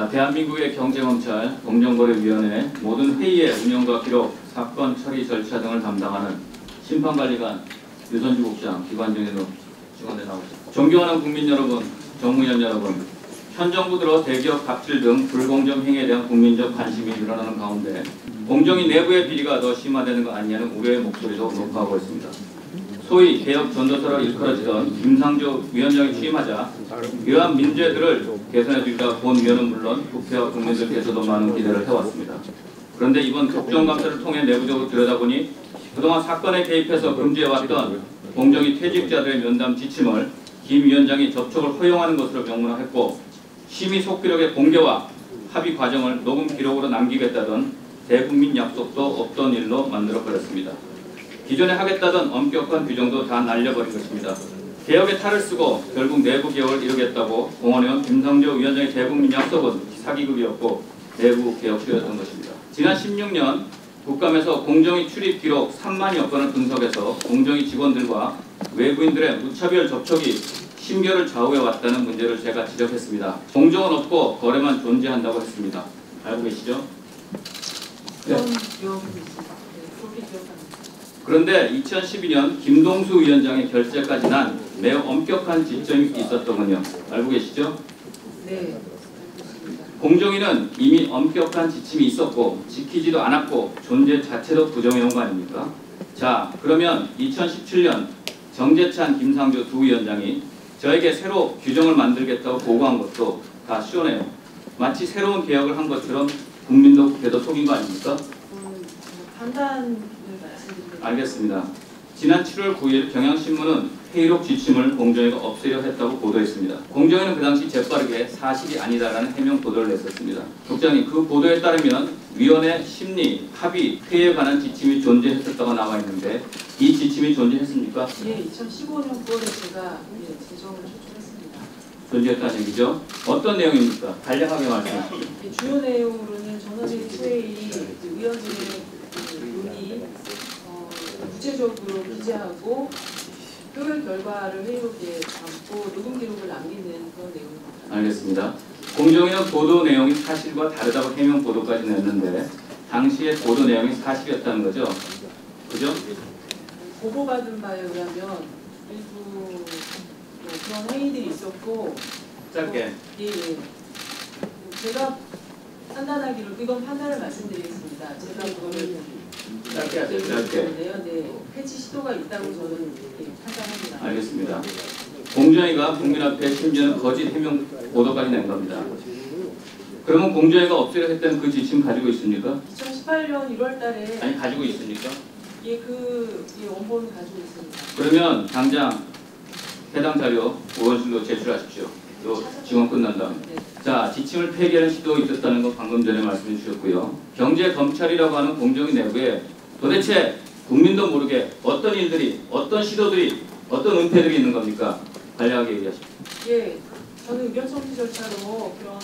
대한민국의 경제검찰 공정거래위원회 모든 회의의 운영과 기록, 사건 처리 절차 등을 담당하는 심판관리관 유선주 국장 기관장에도 증언에 나오셨습니다. 존경하는 국민 여러분, 정무위원 여러분, 현 정부 들어 대기업 갑질 등 불공정 행위에 대한 국민적 관심이 늘어나는 가운데 공정위 내부의 비리가 더 심화되는 것 아니냐는 우려의 목소리도 높아오고 있습니다. 소위 개혁 전도서로 일컬어지던 김상조 위원장이 취임하자 이러한 문제들을 개선해 주기가 본 위원은 물론 국회와 국민들께서도 많은 기대를 해왔습니다. 그런데 이번 국정감사를 통해 내부적으로 들여다보니 그동안 사건에 개입해서 금지해왔던 공정위 퇴직자들의 면담 지침을 김 위원장이 접촉을 허용하는 것으로 명문화했고 심의 속기록의 공개와 합의 과정을 녹음 기록으로 남기겠다던 대국민 약속도 없던 일로 만들어버렸습니다. 기존에 하겠다던 엄격한 규정도 다 날려버린 것입니다. 개혁의 탈을 쓰고 결국 내부 개혁을 이루겠다고 공언해온 김상조 위원장의 대국민 약속은 사기극이었고 내부 개혁쇼였던 것입니다. 지난 16년 국감에서 공정위 출입 기록 3만여 건을 분석해서 공정위 직원들과 외부인들의 무차별 접촉이 심결을 좌우해왔다는 문제를 제가 지적했습니다. 공정은 없고 거래만 존재한다고 했습니다. 알고 계시죠? 네. 그런데 2012년 김동수 위원장의 결재까지 난 매우 엄격한 지점이 있었더군요. 알고 계시죠? 네. 공정위는 이미 엄격한 지침이 있었고 지키지도 않았고 존재 자체도 부정해온 거 아닙니까? 자, 그러면 2017년 정재찬, 김상조 두 위원장이 저에게 새로 규정을 만들겠다고 보고한 것도 다 시원해요. 마치 새로운 개혁을 한 것처럼 국민도 국회도 속인 거 아닙니까? 판단을 말씀드립니다. 알겠습니다. 지난 7월 9일 경향신문은 회의록 지침을 공정위가 없애려 했다고 보도했습니다. 공정위는 그 당시 재빠르게 사실이 아니다라는 해명 보도를 냈었습니다. 국장님, 그 보도에 따르면 위원회 심리, 합의, 회의에 관한 지침이 존재했었다고 나와 있는데 이 지침이 존재했습니까? 예, 2015년 9월에 제가 제정을 제출했습니다. 존재했다는 얘기죠. 어떤 내용입니까? 간략하게 말씀하시죠. 주요 내용으로는 전원의 회의 의원들의 논의 구체적으로 기재하고 표결 결과를 회의록에 담고 녹음 기록을 남기는 그런 내용입니다. 알겠습니다. 공정위는 보도 내용이 사실과 다르다고 해명 보도까지 냈는데 당시의 보도 내용이 사실이었다는 거죠? 그죠? 보고받은 바에 의하면 일부 그런 회의들이 있었고 짧게. 예. 제가 판단하기로 이건 판단을 말씀드리겠습니다. 제가 그거를 짧게 하세요. 짧게. 네, 해지 시도가 있다고 저는 판단합니다. 알겠습니다. 공정위가 국민 앞에 심지어는 거짓 해명 보도까지 낸 겁니다. 그러면 공정위가 없애려 했던 그 지침 가지고 있습니까? 2018년 1월 달에 아니, 가지고 있습니까? 원본 가지고 있습니다. 그러면 당장 해당 자료 의원실로 제출하십시오. 요 증언 끝난 다음에. 네. 자, 지침을 폐기하는 시도가 있었다는 거 방금 전에 말씀해 주셨고요. 경제검찰이라고 하는 공정위 내부에 도대체 국민도 모르게 어떤 일들이, 어떤 시도들이, 어떤 은폐들이 있는 겁니까? 간략하게 얘기하십시오. 예, 저는 의견 청취 절차로 그런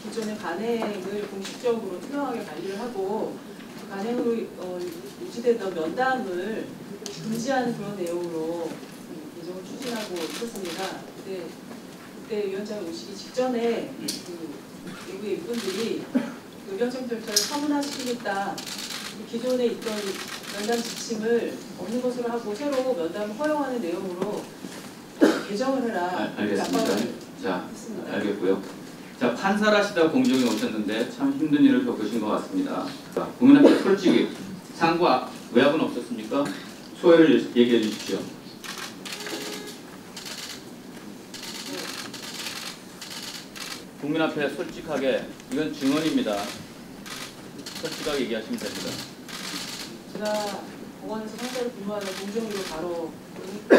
기존의 간행을 공식적으로 투명하게 관리를 하고 그 간행으로 유지되던 면담을 금지하는 그런 내용으로 개정을 추진하고 있었습니다. 그때 위원장이 오시기 직전에 외부의 일꾼들이 의견 청취 절차를 서문화시키겠다. 기존에 있던 면담 지침을 없는 것으로 하고 새로 면담을 허용하는 내용으로 개정을 해라. 알겠습니다. 자, 했습니다. 알겠고요. 자, 판사라시다 공정에 오셨는데 참 힘든 일을 겪으신 것 같습니다. 국민 앞에 솔직히 상과 외압은 없었습니까? 소회를 얘기해 주십시오. 국민 앞에 솔직하게, 이건 증언입니다. 솔직하게 얘기하시면 됩니다. 제가 법원에서 판사로 근무하는 공정위로 바로 보냈고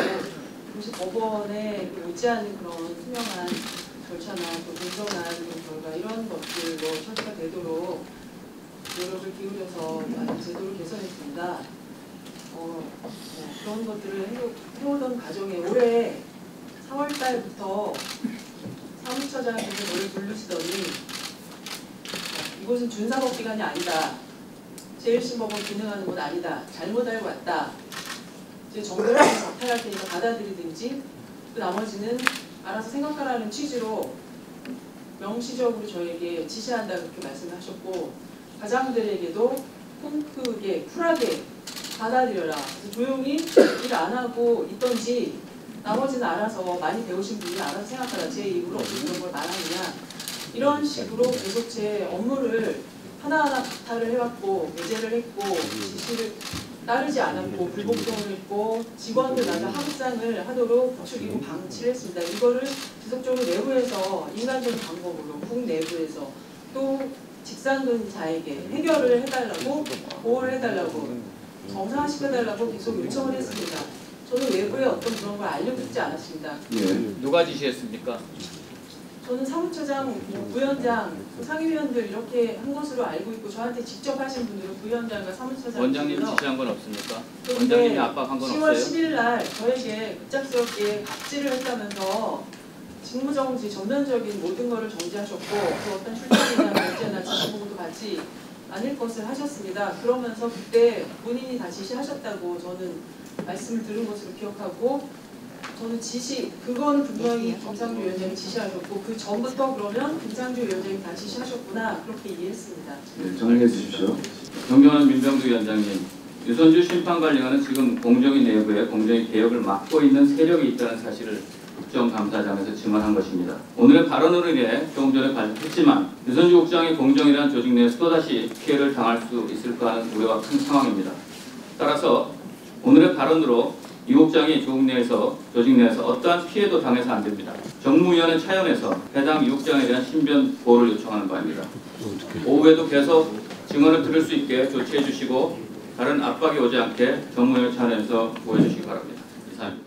동시 법원에 오지 않은 그런 투명한 절차나 또 공정한 그런 결과 이런 것들로 처리가 되도록 노력을 기울여서 많은 제도를 개선했습니다. 그런 것들을 해오던 과정에 올해 4월 달부터 사무처장님이 저를 부르시더니 이곳은 준사법기관이 아니다. 제1신법원 기능하는 건 아니다. 잘못 알고 왔다. 이제 정보를 박탈할 테니까 받아들이든지 그 나머지는 알아서 생각하라는 취지로 명시적으로 저에게 지시한다 그렇게 말씀하셨고 과장들에게도 통 크게 쿨하게 받아들여라. 그래서 조용히 일 안 하고 있던지 나머지는 알아서 많이 배우신 분이 알아서 생각하라. 제 입으로 어떻게 그런 걸 말하느냐. 이런 식으로 계속 제 업무를 하나하나 박탈을 해왔고 배제를 했고 지시를 따르지 않았고 불복종을 했고 직원들마다 합상을 하도록 부추기고 방치를 했습니다. 이거를 지속적으로 내부에서 인간적인 방법으로 국내부에서 또 직상근자에게 해결을 해달라고 보호를 해달라고 정상화시켜달라고 계속 요청을 했습니다. 저는 외부에 어떤 그런 걸 알려듣지 않았습니다. 예. 누가 지시했습니까? 저는 사무처장, 부위원장, 상임위원들 이렇게 한 것으로 알고 있고 저한테 직접 하신 분들은 부위원장과 사무처장 원장님 지시한 건 없습니까? 그런데 원장님이 압박한 건 10월 없어요? 10일 날 저에게 급작스럽게 갑질을 했다면서 직무정지, 전면적인 모든 것을 정지하셨고 그 어떤 출장이나 결제나 지시보고도 받지 않을 것을 하셨습니다. 그러면서 그때 본인이 다 지시하셨다고 저는 말씀을 들은 것으로 기억하고 저는 그건 분명히 김상조 위원장이 지시하셨고 그 전부터 그러면 김상조 위원장이 다 지시하셨구나 그렇게 이해했습니다. 네, 정리해 주십시오. 존경하는 민병두 위원장님, 유선주 심판관리관은 지금 공정위 내부에 공정위 개혁을 막고 있는 세력이 있다는 사실을 국정감사장에서 증언한 것입니다. 오늘의 발언으로 인해 조금 전에 발표했지만 유선주 국장이 공정위라는 조직 내에서 또다시 피해를 당할 수 있을까 하는 우려가 큰 상황입니다. 따라서 오늘의 발언으로 이 국장이 조직 내에서 어떠한 피해도 당해서 안 됩니다. 정무위원회 차원에서 해당 이 국장에 대한 신변 보호를 요청하는 바입니다. 오후에도 계속 증언을 들을 수 있게 조치해 주시고 다른 압박이 오지 않게 정무위원회 차원에서 보호해 주시기 바랍니다. 이상입니다.